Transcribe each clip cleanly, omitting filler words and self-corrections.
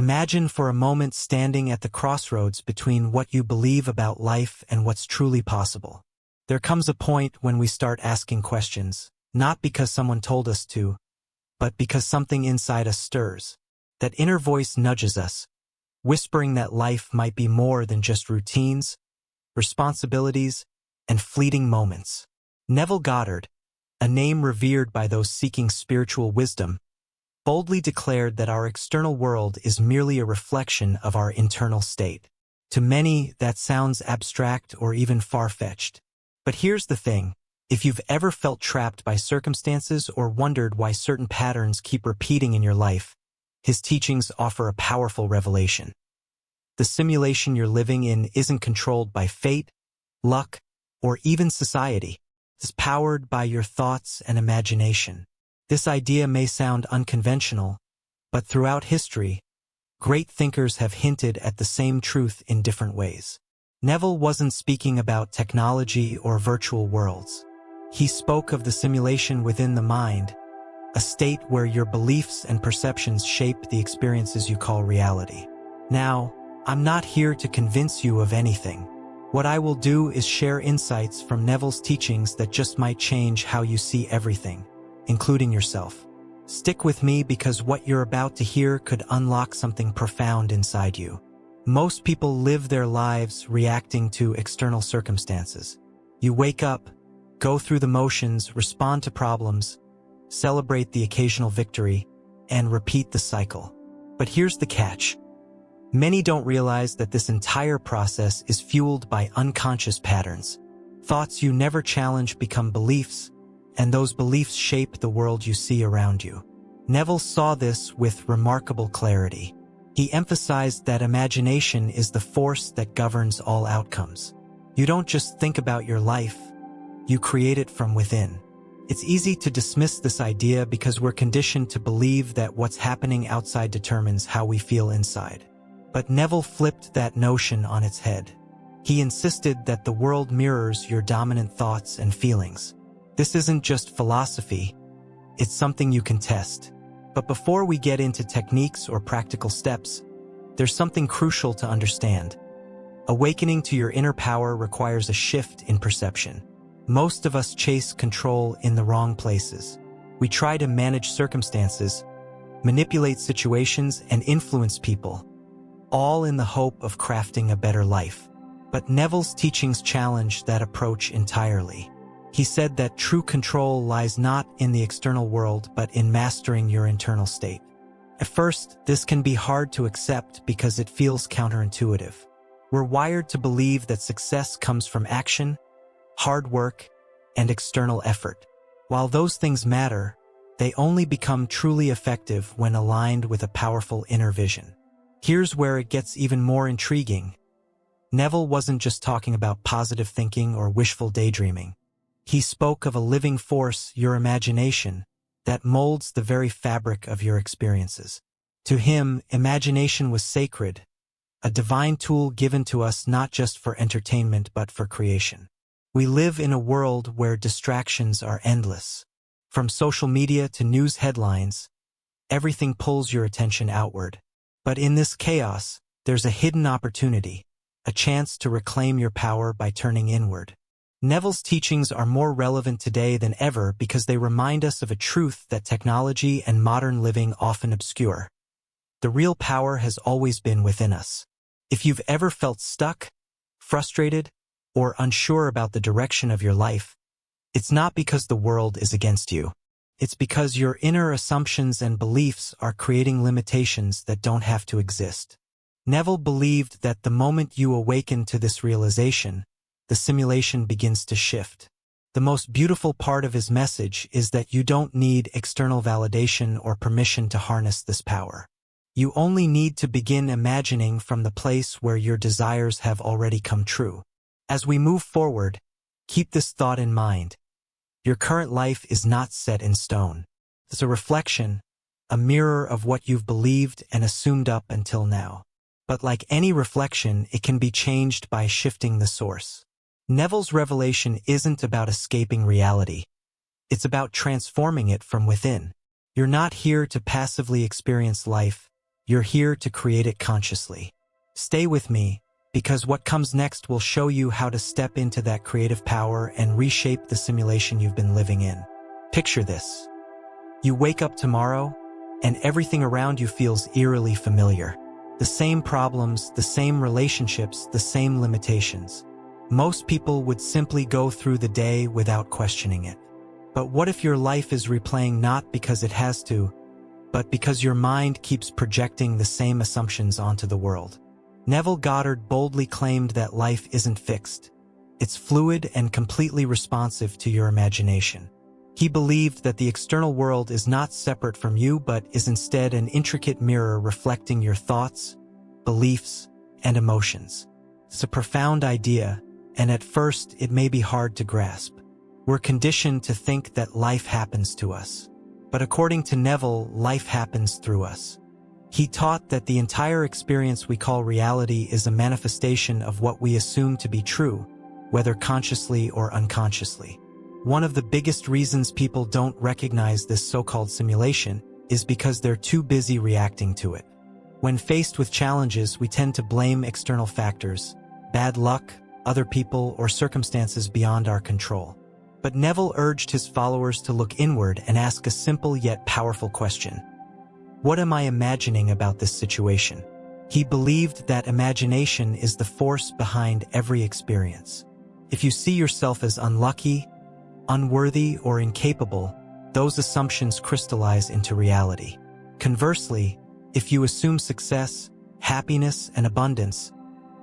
Imagine for a moment standing at the crossroads between what you believe about life and what's truly possible. There comes a point when we start asking questions, not because someone told us to, but because something inside us stirs. That inner voice nudges us, whispering that life might be more than just routines, responsibilities, and fleeting moments. Neville Goddard, a name revered by those seeking spiritual wisdom, boldly declared that our external world is merely a reflection of our internal state. To many, that sounds abstract or even far-fetched. But here's the thing. If you've ever felt trapped by circumstances or wondered why certain patterns keep repeating in your life, his teachings offer a powerful revelation. The simulation you're living in isn't controlled by fate, luck, or even society. It's powered by your thoughts and imagination. This idea may sound unconventional, but throughout history, great thinkers have hinted at the same truth in different ways. Neville wasn't speaking about technology or virtual worlds. He spoke of the simulation within the mind, a state where your beliefs and perceptions shape the experiences you call reality. Now, I'm not here to convince you of anything. What I will do is share insights from Neville's teachings that just might change how you see everything, including yourself. Stick with me because what you're about to hear could unlock something profound inside you. Most people live their lives reacting to external circumstances. You wake up, go through the motions, respond to problems, celebrate the occasional victory, and repeat the cycle. But here's the catch. Many don't realize that this entire process is fueled by unconscious patterns. Thoughts you never challenge become beliefs, and those beliefs shape the world you see around you. Neville saw this with remarkable clarity. He emphasized that imagination is the force that governs all outcomes. You don't just think about your life, you create it from within. It's easy to dismiss this idea because we're conditioned to believe that what's happening outside determines how we feel inside. But Neville flipped that notion on its head. He insisted that the world mirrors your dominant thoughts and feelings. This isn't just philosophy, it's something you can test. But before we get into techniques or practical steps, there's something crucial to understand. Awakening to your inner power requires a shift in perception. Most of us chase control in the wrong places. We try to manage circumstances, manipulate situations, and influence people, all in the hope of crafting a better life. But Neville's teachings challenge that approach entirely. He said that true control lies not in the external world but in mastering your internal state. At first, this can be hard to accept because it feels counterintuitive. We're wired to believe that success comes from action, hard work, and external effort. While those things matter, they only become truly effective when aligned with a powerful inner vision. Here's where it gets even more intriguing. Neville wasn't just talking about positive thinking or wishful daydreaming. He spoke of a living force, your imagination, that molds the very fabric of your experiences. To him, imagination was sacred, a divine tool given to us not just for entertainment but for creation. We live in a world where distractions are endless. From social media to news headlines, everything pulls your attention outward. But in this chaos, there's a hidden opportunity, a chance to reclaim your power by turning inward. Neville's teachings are more relevant today than ever because they remind us of a truth that technology and modern living often obscure. The real power has always been within us. If you've ever felt stuck, frustrated, or unsure about the direction of your life, it's not because the world is against you. It's because your inner assumptions and beliefs are creating limitations that don't have to exist. Neville believed that the moment you awaken to this realization, the simulation begins to shift. The most beautiful part of his message is that you don't need external validation or permission to harness this power. You only need to begin imagining from the place where your desires have already come true. As we move forward, keep this thought in mind. Your current life is not set in stone. It's a reflection, a mirror of what you've believed and assumed up until now. But like any reflection, it can be changed by shifting the source. Neville's revelation isn't about escaping reality. It's about transforming it from within. You're not here to passively experience life. You're here to create it consciously. Stay with me, because what comes next will show you how to step into that creative power and reshape the simulation you've been living in. Picture this. You wake up tomorrow, and everything around you feels eerily familiar. The same problems, the same relationships, the same limitations. Most people would simply go through the day without questioning it. But what if your life is replaying not because it has to, but because your mind keeps projecting the same assumptions onto the world? Neville Goddard boldly claimed that life isn't fixed. It's fluid and completely responsive to your imagination. He believed that the external world is not separate from you but is instead an intricate mirror reflecting your thoughts, beliefs, and emotions. It's a profound idea, and at first it may be hard to grasp. We're conditioned to think that life happens to us. But according to Neville, life happens through us. He taught that the entire experience we call reality is a manifestation of what we assume to be true, whether consciously or unconsciously. One of the biggest reasons people don't recognize this so-called simulation is because they're too busy reacting to it. When faced with challenges, we tend to blame external factors, bad luck, other people, or circumstances beyond our control. But Neville urged his followers to look inward and ask a simple yet powerful question. What am I imagining about this situation? He believed that imagination is the force behind every experience. If you see yourself as unlucky, unworthy, or incapable, those assumptions crystallize into reality. Conversely, if you assume success, happiness, and abundance,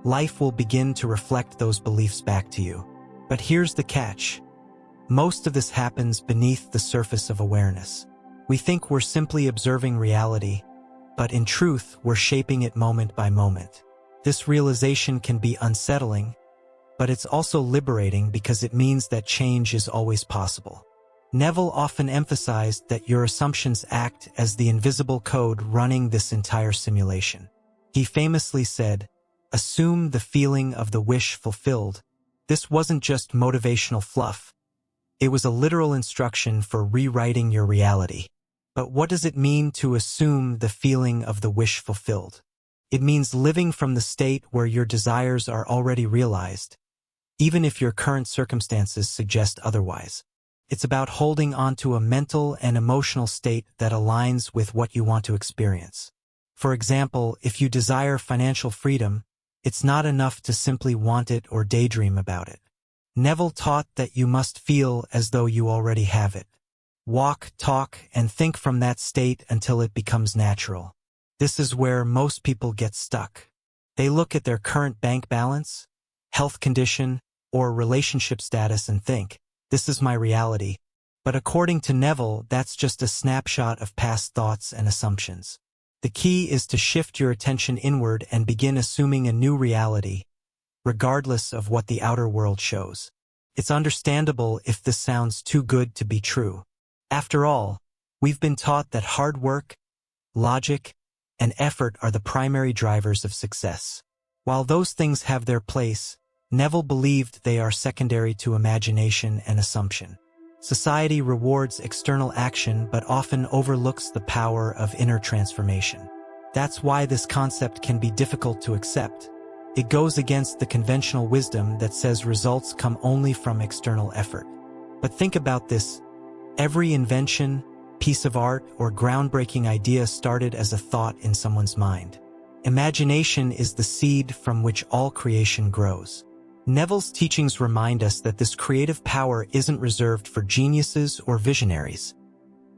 life will begin to reflect those beliefs back to you. But here's the catch. Most of this happens beneath the surface of awareness. We think we're simply observing reality, but in truth, we're shaping it moment by moment. This realization can be unsettling, but it's also liberating because it means that change is always possible. Neville often emphasized that your assumptions act as the invisible code running this entire simulation. He famously said, "Assume the feeling of the wish fulfilled." This wasn't just motivational fluff. It was a literal instruction for rewriting your reality. But what does it mean to assume the feeling of the wish fulfilled? It means living from the state where your desires are already realized, even if your current circumstances suggest otherwise. It's about holding onto a mental and emotional state that aligns with what you want to experience. For example, if you desire financial freedom, it's not enough to simply want it or daydream about it. Neville taught that you must feel as though you already have it. Walk, talk, and think from that state until it becomes natural. This is where most people get stuck. They look at their current bank balance, health condition, or relationship status and think, "This is my reality." But according to Neville, that's just a snapshot of past thoughts and assumptions. The key is to shift your attention inward and begin assuming a new reality, regardless of what the outer world shows. It's understandable if this sounds too good to be true. After all, we've been taught that hard work, logic, and effort are the primary drivers of success. While those things have their place, Neville believed they are secondary to imagination and assumption. Society rewards external action but often overlooks the power of inner transformation. That's why this concept can be difficult to accept. It goes against the conventional wisdom that says results come only from external effort. But think about this. Every invention, piece of art, or groundbreaking idea started as a thought in someone's mind. Imagination is the seed from which all creation grows. Neville's teachings remind us that this creative power isn't reserved for geniuses or visionaries.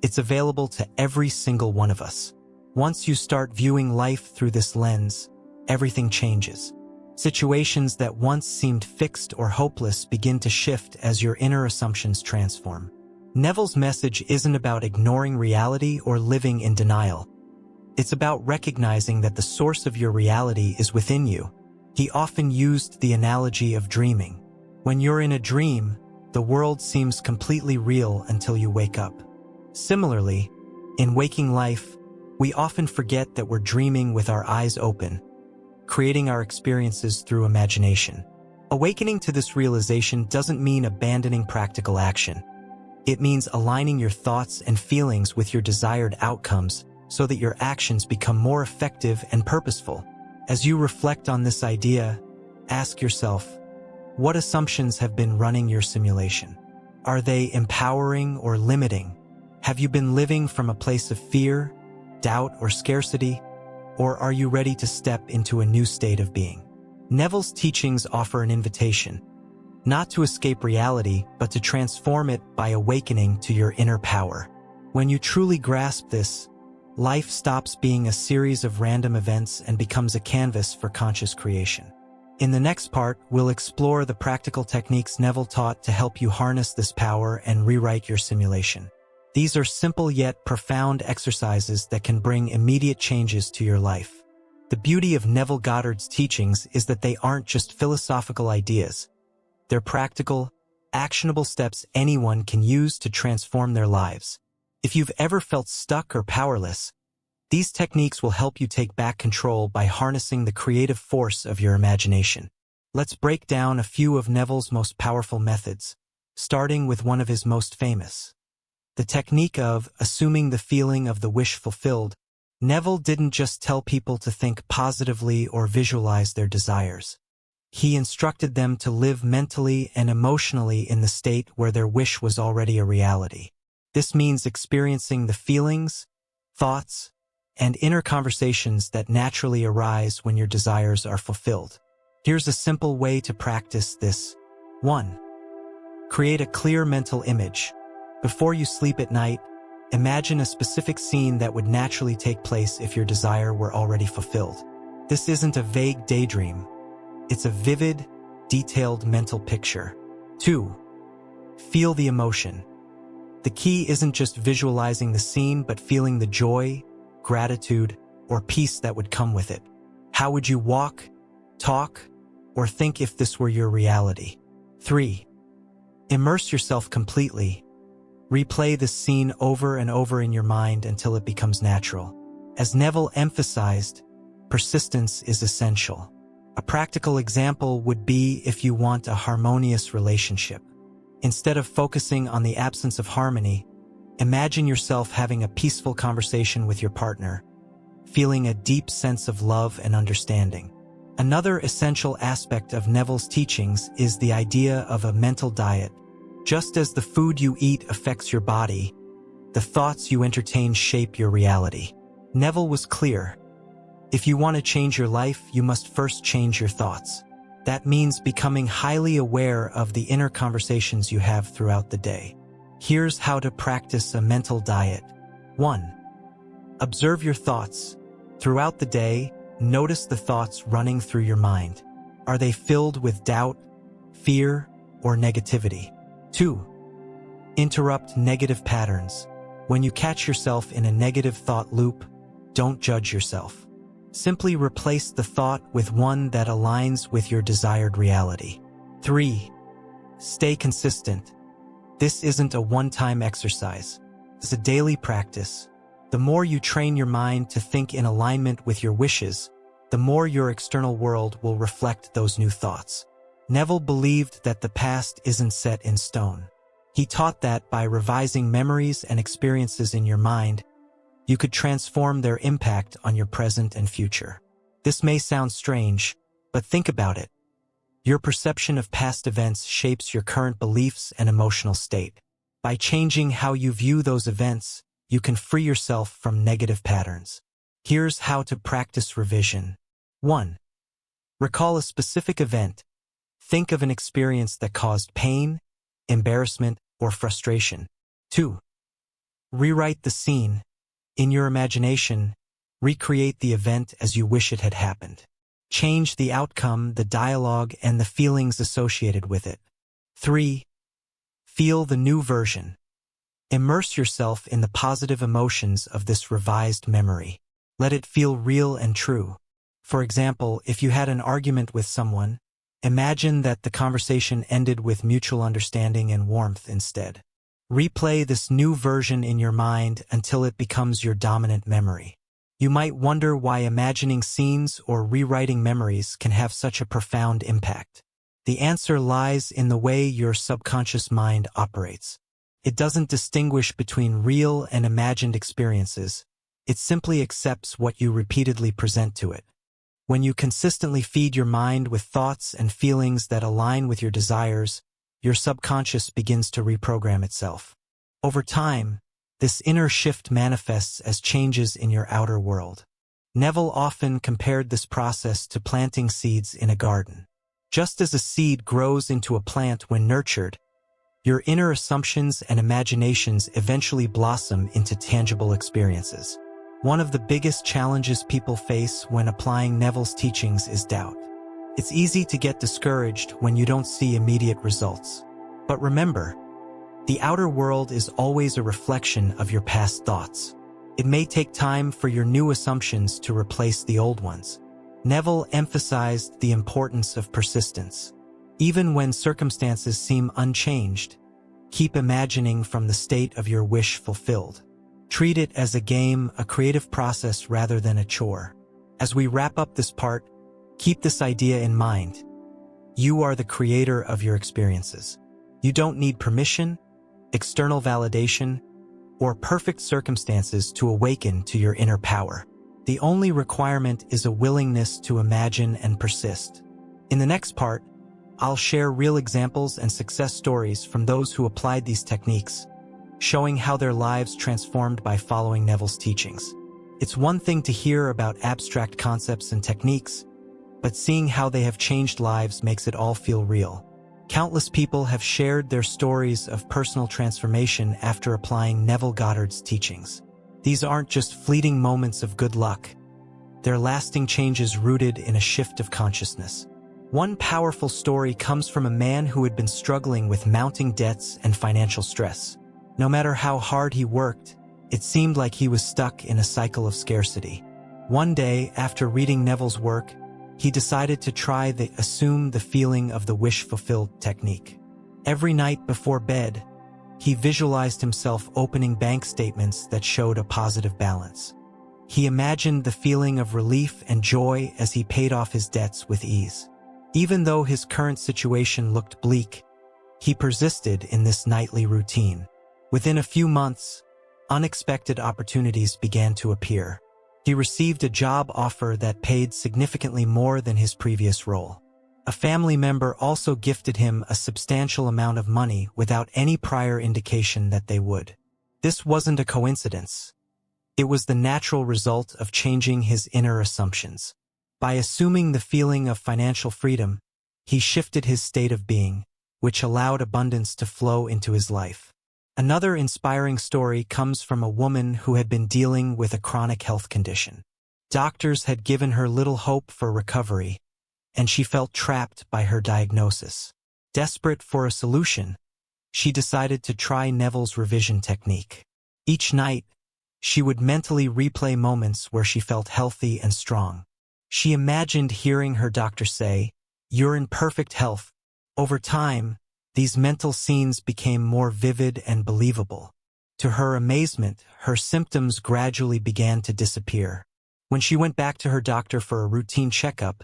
It's available to every single one of us. Once you start viewing life through this lens, everything changes. Situations that once seemed fixed or hopeless begin to shift as your inner assumptions transform. Neville's message isn't about ignoring reality or living in denial. It's about recognizing that the source of your reality is within you. He often used the analogy of dreaming. When you're in a dream, the world seems completely real until you wake up. Similarly, in waking life, we often forget that we're dreaming with our eyes open, creating our experiences through imagination. Awakening to this realization doesn't mean abandoning practical action. It means aligning your thoughts and feelings with your desired outcomes so that your actions become more effective and purposeful. As you reflect on this idea, ask yourself, what assumptions have been running your simulation? Are they empowering or limiting? Have you been living from a place of fear, doubt, or scarcity? Or are you ready to step into a new state of being? Neville's teachings offer an invitation, not to escape reality, but to transform it by awakening to your inner power. When you truly grasp this, life stops being a series of random events and becomes a canvas for conscious creation. In the next part, we'll explore the practical techniques Neville taught to help you harness this power and rewrite your simulation. These are simple yet profound exercises that can bring immediate changes to your life. The beauty of Neville Goddard's teachings is that they aren't just philosophical ideas. They're practical, actionable steps anyone can use to transform their lives. If you've ever felt stuck or powerless, these techniques will help you take back control by harnessing the creative force of your imagination. Let's break down a few of Neville's most powerful methods, starting with one of his most famous. The technique of assuming the feeling of the wish fulfilled. Neville didn't just tell people to think positively or visualize their desires. He instructed them to live mentally and emotionally in the state where their wish was already a reality. This means experiencing the feelings, thoughts, and inner conversations that naturally arise when your desires are fulfilled. Here's a simple way to practice this. 1. Create a clear mental image. Before you sleep at night, imagine a specific scene that would naturally take place if your desire were already fulfilled. This isn't a vague daydream. It's a vivid, detailed mental picture. 2. Feel the emotion. The key isn't just visualizing the scene, but feeling the joy, gratitude, or peace that would come with it. How would you walk, talk, or think if this were your reality? 3. Immerse yourself completely. Replay this scene over and over in your mind until it becomes natural. As Neville emphasized, persistence is essential. A practical example would be if you want a harmonious relationship. Instead of focusing on the absence of harmony, imagine yourself having a peaceful conversation with your partner, feeling a deep sense of love and understanding. Another essential aspect of Neville's teachings is the idea of a mental diet. Just as the food you eat affects your body, the thoughts you entertain shape your reality. Neville was clear. If you want to change your life, you must first change your thoughts. That means becoming highly aware of the inner conversations you have throughout the day. Here's how to practice a mental diet. 1. Observe your thoughts. Throughout the day, notice the thoughts running through your mind. Are they filled with doubt, fear, or negativity? 2. Interrupt negative patterns. When you catch yourself in a negative thought loop, don't judge yourself. Simply replace the thought with one that aligns with your desired reality. 3. Stay consistent. This isn't a one-time exercise. It's a daily practice. The more you train your mind to think in alignment with your wishes, the more your external world will reflect those new thoughts. Neville believed that the past isn't set in stone. He taught that by revising memories and experiences in your mind, you could transform their impact on your present and future. This may sound strange, but think about it. Your perception of past events shapes your current beliefs and emotional state. By changing how you view those events, you can free yourself from negative patterns. Here's how to practice revision. 1. Recall a specific event. Think of an experience that caused pain, embarrassment, or frustration. 2. Rewrite the scene. In your imagination, recreate the event as you wish it had happened. Change the outcome, the dialogue, and the feelings associated with it. 3. Feel the new version. Immerse yourself in the positive emotions of this revised memory. Let it feel real and true. For example, if you had an argument with someone, imagine that the conversation ended with mutual understanding and warmth instead. Replay this new version in your mind until it becomes your dominant memory. You might wonder why imagining scenes or rewriting memories can have such a profound impact. The answer lies in the way your subconscious mind operates. It doesn't distinguish between real and imagined experiences. It simply accepts what you repeatedly present to it. When you consistently feed your mind with thoughts and feelings that align with your desires, your subconscious begins to reprogram itself. Over time, this inner shift manifests as changes in your outer world. Neville often compared this process to planting seeds in a garden. Just as a seed grows into a plant when nurtured, your inner assumptions and imaginations eventually blossom into tangible experiences. One of the biggest challenges people face when applying Neville's teachings is doubt. It's easy to get discouraged when you don't see immediate results. But remember, the outer world is always a reflection of your past thoughts. It may take time for your new assumptions to replace the old ones. Neville emphasized the importance of persistence. Even when circumstances seem unchanged, keep imagining from the state of your wish fulfilled. Treat it as a game, a creative process rather than a chore. As we wrap up this part, keep this idea in mind. You are the creator of your experiences. You don't need permission, external validation, or perfect circumstances to awaken to your inner power. The only requirement is a willingness to imagine and persist. In the next part, I'll share real examples and success stories from those who applied these techniques, showing how their lives transformed by following Neville's teachings. It's one thing to hear about abstract concepts and techniques, but seeing how they have changed lives makes it all feel real. Countless people have shared their stories of personal transformation after applying Neville Goddard's teachings. These aren't just fleeting moments of good luck. They're lasting changes rooted in a shift of consciousness. One powerful story comes from a man who had been struggling with mounting debts and financial stress. No matter how hard he worked, it seemed like he was stuck in a cycle of scarcity. One day, after reading Neville's work, he decided to try the assume the feeling of the wish-fulfilled technique. Every night before bed, he visualized himself opening bank statements that showed a positive balance. He imagined the feeling of relief and joy as he paid off his debts with ease. Even though his current situation looked bleak, he persisted in this nightly routine. Within a few months, unexpected opportunities began to appear. He received a job offer that paid significantly more than his previous role. A family member also gifted him a substantial amount of money without any prior indication that they would. This wasn't a coincidence. It was the natural result of changing his inner assumptions. By assuming the feeling of financial freedom, he shifted his state of being, which allowed abundance to flow into his life. Another inspiring story comes from a woman who had been dealing with a chronic health condition. Doctors had given her little hope for recovery, and she felt trapped by her diagnosis. Desperate for a solution, she decided to try Neville's revision technique. Each night, she would mentally replay moments where she felt healthy and strong. She imagined hearing her doctor say, "You're in perfect health." Over time, these mental scenes became more vivid and believable. To her amazement, her symptoms gradually began to disappear. When she went back to her doctor for a routine checkup,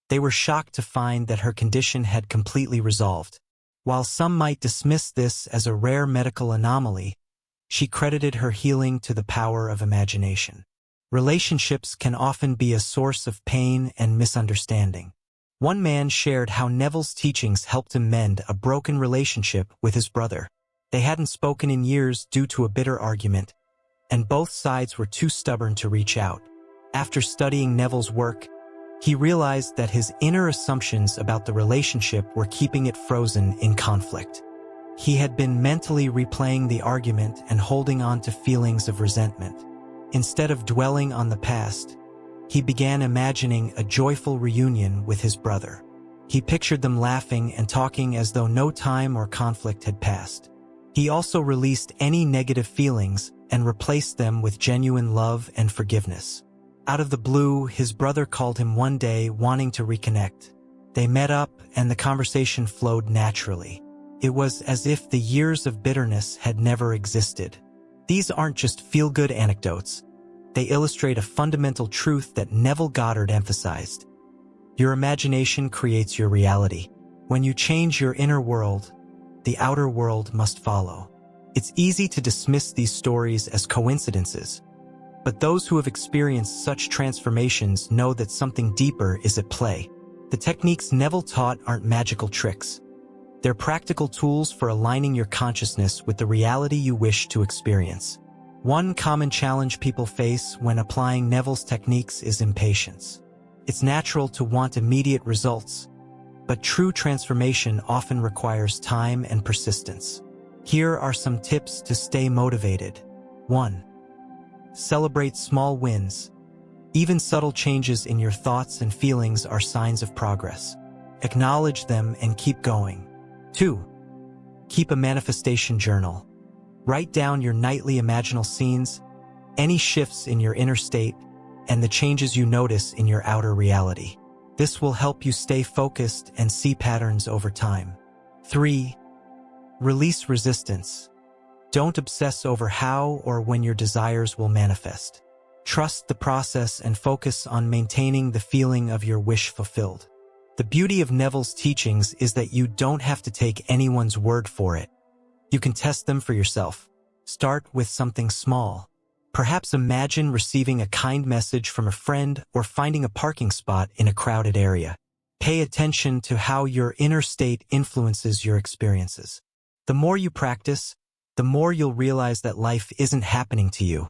they were shocked to find that her condition had completely resolved. While some might dismiss this as a rare medical anomaly, she credited her healing to the power of imagination. Relationships can often be a source of pain and misunderstanding. One man shared how Neville's teachings helped him mend a broken relationship with his brother. They hadn't spoken in years due to a bitter argument, and both sides were too stubborn to reach out. After studying Neville's work, he realized that his inner assumptions about the relationship were keeping it frozen in conflict. He had been mentally replaying the argument and holding on to feelings of resentment. Instead of dwelling on the past, he began imagining a joyful reunion with his brother. He pictured them laughing and talking as though no time or conflict had passed. He also released any negative feelings and replaced them with genuine love and forgiveness. Out of the blue, his brother called him one day wanting to reconnect. They met up and the conversation flowed naturally. It was as if the years of bitterness had never existed. These aren't just feel-good anecdotes. They illustrate a fundamental truth that Neville Goddard emphasized. Your imagination creates your reality. When you change your inner world, the outer world must follow. It's easy to dismiss these stories as coincidences, But those who have experienced such transformations know that something deeper is at play. The techniques Neville taught aren't magical tricks. They're practical tools for aligning your consciousness with the reality you wish to experience. One common challenge people face when applying Neville's techniques is impatience. It's natural to want immediate results, but true transformation often requires time and persistence. Here are some tips to stay motivated. 1. Celebrate small wins. Even subtle changes in your thoughts and feelings are signs of progress. Acknowledge them and keep going. 2. Keep a manifestation journal. Write down your nightly imaginal scenes, any shifts in your inner state, and the changes you notice in your outer reality. This will help you stay focused and see patterns over time. 3. Release resistance. Don't obsess over how or when your desires will manifest. Trust the process and focus on maintaining the feeling of your wish fulfilled. The beauty of Neville's teachings is that you don't have to take anyone's word for it. You can test them for yourself. Start with something small. Perhaps imagine receiving a kind message from a friend or finding a parking spot in a crowded area. Pay attention to how your inner state influences your experiences. The more you practice, the more you'll realize that life isn't happening to you.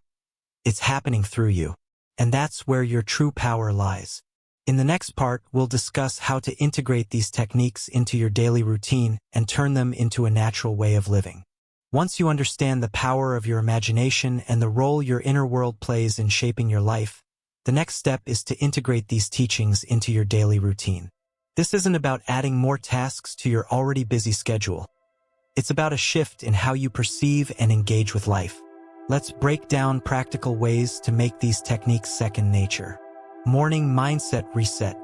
It's happening through you. And that's where your true power lies. In the next part, we'll discuss how to integrate these techniques into your daily routine and turn them into a natural way of living. Once you understand the power of your imagination and the role your inner world plays in shaping your life, the next step is to integrate these teachings into your daily routine. This isn't about adding more tasks to your already busy schedule. It's about a shift in how you perceive and engage with life. Let's break down practical ways to make these techniques second nature. Morning mindset reset.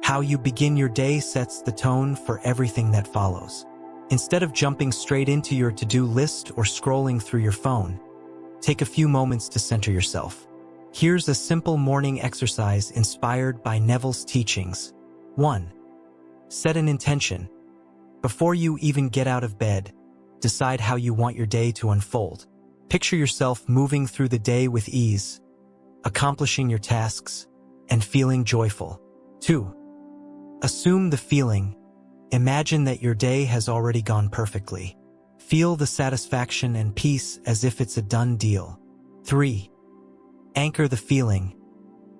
How you begin your day sets the tone for everything that follows. Instead of jumping straight into your to-do list or scrolling through your phone, take a few moments to center yourself. Here's a simple morning exercise inspired by Neville's teachings. 1. Set an intention. Before you even get out of bed, decide how you want your day to unfold. Picture yourself moving through the day with ease, accomplishing your tasks, and feeling joyful. 2. Assume the feeling. Imagine that your day has already gone perfectly. Feel the satisfaction and peace as if it's a done deal. 3. Anchor the feeling.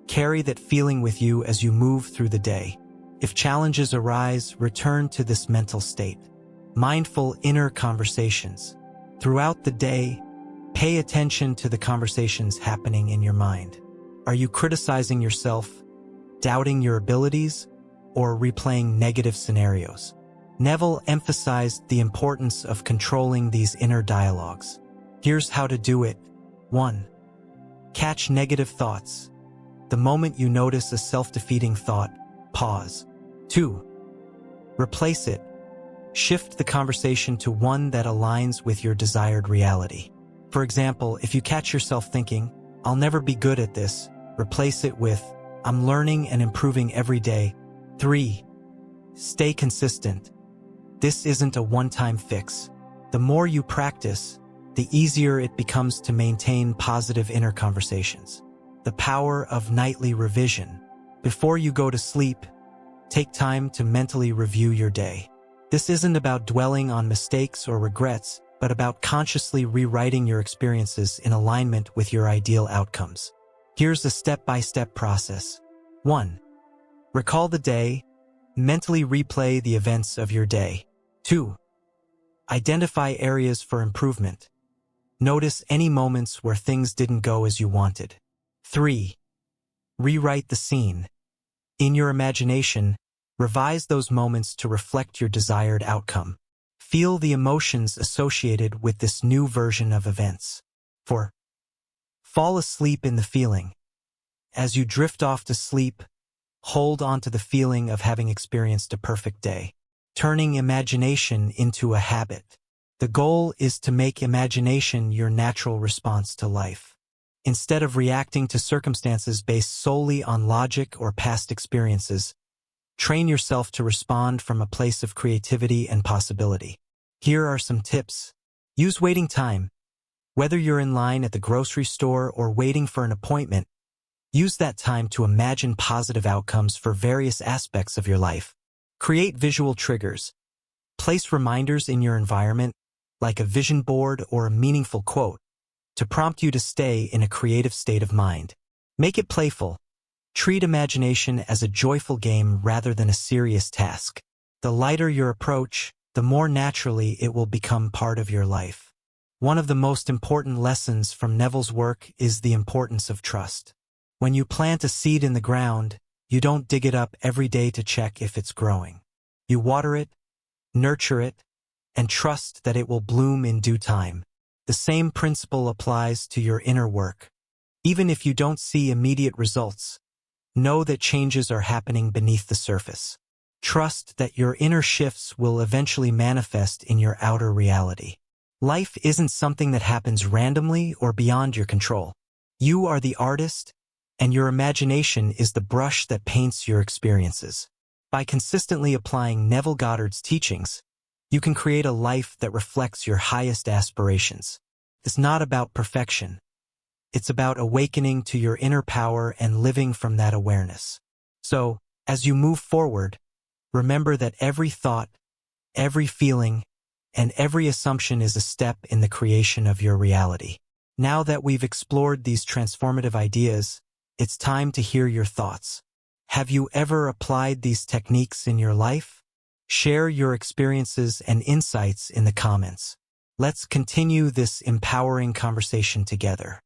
Carry that feeling with you as you move through the day. If challenges arise, return to this mental state. Mindful inner conversations. Throughout the day, pay attention to the conversations happening in your mind. Are you criticizing yourself, doubting your abilities, or replaying negative scenarios? Neville emphasized the importance of controlling these inner dialogues. Here's how to do it. 1. Catch negative thoughts. The moment you notice a self-defeating thought, pause. 2. Replace it. Shift the conversation to one that aligns with your desired reality. For example, if you catch yourself thinking, "I'll never be good at this," replace it with, "I'm learning and improving every day." 3. Stay consistent. This isn't a one-time fix. The more you practice, the easier it becomes to maintain positive inner conversations. The power of nightly revision. Before you go to sleep, take time to mentally review your day. This isn't about dwelling on mistakes or regrets, but about consciously rewriting your experiences in alignment with your ideal outcomes. Here's a step-by-step process. 1. Recall the day. Mentally replay the events of your day. 2. Identify areas for improvement. Notice any moments where things didn't go as you wanted. 3. Rewrite the scene. In your imagination, revise those moments to reflect your desired outcome. Feel the emotions associated with this new version of events. 4. Fall asleep in the feeling. As you drift off to sleep, hold on to the feeling of having experienced a perfect day, turning imagination into a habit. The goal is to make imagination your natural response to life. Instead of reacting to circumstances based solely on logic or past experiences, train yourself to respond from a place of creativity and possibility. Here are some tips. Use waiting time. Whether you're in line at the grocery store or waiting for an appointment, use that time to imagine positive outcomes for various aspects of your life. Create visual triggers. Place reminders in your environment, like a vision board or a meaningful quote, to prompt you to stay in a creative state of mind. Make it playful. Treat imagination as a joyful game rather than a serious task. The lighter your approach, the more naturally it will become part of your life. One of the most important lessons from Neville's work is the importance of trust. When you plant a seed in the ground, you don't dig it up every day to check if it's growing. You water it, nurture it, and trust that it will bloom in due time. The same principle applies to your inner work. Even if you don't see immediate results, know that changes are happening beneath the surface. Trust that your inner shifts will eventually manifest in your outer reality. Life isn't something that happens randomly or beyond your control. You are the artist, and your imagination is the brush that paints your experiences. By consistently applying Neville Goddard's teachings, you can create a life that reflects your highest aspirations. It's not about perfection. It's about awakening to your inner power and living from that awareness. So, as you move forward, remember that every thought, every feeling, and every assumption is a step in the creation of your reality. Now that we've explored these transformative ideas, it's time to hear your thoughts. Have you ever applied these techniques in your life? Share your experiences and insights in the comments. Let's continue this empowering conversation together.